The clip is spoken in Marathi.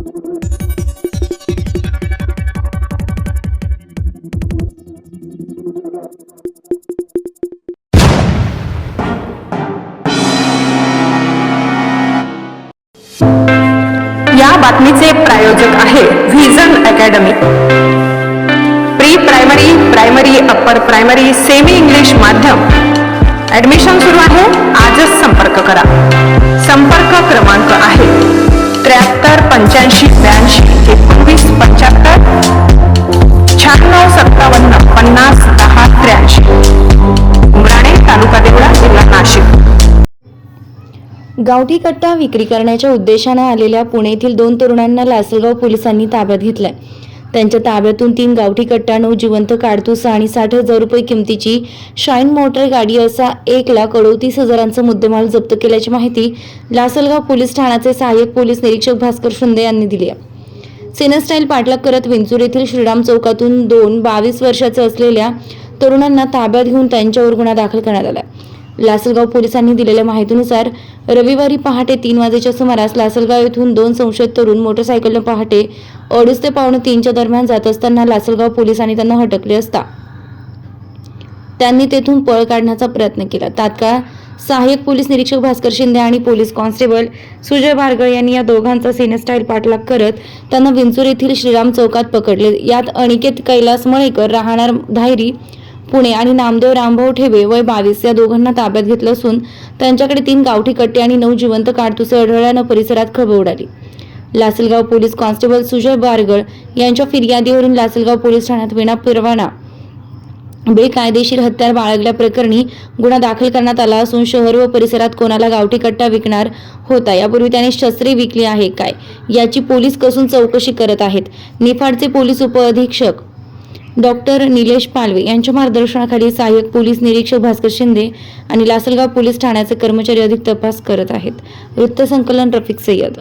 या बातमीचे प्रायोजक आहे vision academy. Pre primary, primary, upper primary, semi English माध्यम ऍडमिशन सुरू आहे। आजच संपर्क करा। संपर्क क्रमांक आहे 73 85 82 19 75 96 57 50 10 83। उमराणे, तालुका देवळा, जिल्हा नाशिक। गावठी कट्टा विक्री करण्याच्या उद्देशाने आलेल्या पुणे येथील 2 तरुणांना लासलगाव पोलिसांनी ताब्यात घेतलंय। त्यांच्या ताब्यातून 3 गावठी कट्टा, 9 जिवंत काडतूस आणि 60,000 रुपये किमतीची शाईन मोटर गाडी असा 1,38,000चा मुद्देमाल जप्त केल्याची माहिती लासलगाव पोलीस ठाण्याचे सहाय्यक पोलीस निरीक्षक भास्कर शिंदे यांनी दिली आहे। सेनस्टाईल पाठलाग करत विंचूर येथील श्रीराम चौकातून 2 22 वर्षाचे असलेल्या तरुणांना ताब्यात घेऊन त्यांच्यावर गुन्हा दाखल करण्यात आला। लासलगाव पोलिसांनी दिलेल्या माहितीनुसार रविवारी पहाटे 3 वाजेच्या सुमारास लासलगाव येथून 2 संशयित तरुण मोटरसायकलने पहाटे 2:30 ते 2:45 दरम्यान जात असताना लासलगाव पोलिसांनी त्यांना हटकले असता त्यांनी तेथून पळ काढण्याचा प्रयत्न केला। तात्काळ सहाय्यक पोलीस निरीक्षक भास्कर शिंदे आणि पोलीस कॉन्स्टेबल सुजय बारगळ यांनी या दोघांचा सेनस्टाईल पाठलाग करत त्यांना विंचूर येथील श्रीराम चौकात पकडले। यात अनिकेत कैलास मळेकर राहणार धायरी पुणे आणि नामदेव रामभाऊ ठेबे वय 22 या दोघांना ताब्यात घेतलं असून त्यांच्याकडे 3 गावठी कट्टे आणि 9 जिवंत काडतुसे आढळल्यानं परिसरात खळबळ उडाली। लासलगाव पोलीस कॉन्स्टेबल सुजय बारगळ यांच्या फिर्यादीवरून लासलगाव पोलीस ठाण्यात विनापरवाना बेकायदेशीर हत्यार बाळगल्याप्रकरणी गुन्हा दाखल करण्यात आला असून शहर व परिसरात कोणाला गावठी कट्टा विकणार होता यापूर्वी त्याने शस्त्रे विकली आहे काय याची पोलीस कसून चौकशी करत आहेत। निफाडचे पोलीस उपअधीक्षक डॉक्टर निलेश पालवे यांच्या मार्गदर्शनाखाली सहाय्यक पोलीस निरीक्षक भास्कर शिंदे आणि लासलगाव पोलीस ठाण्याचे कर्मचारी अधिक तपास करत आहेत। वृत्तसंकलन रफिक सय्यद।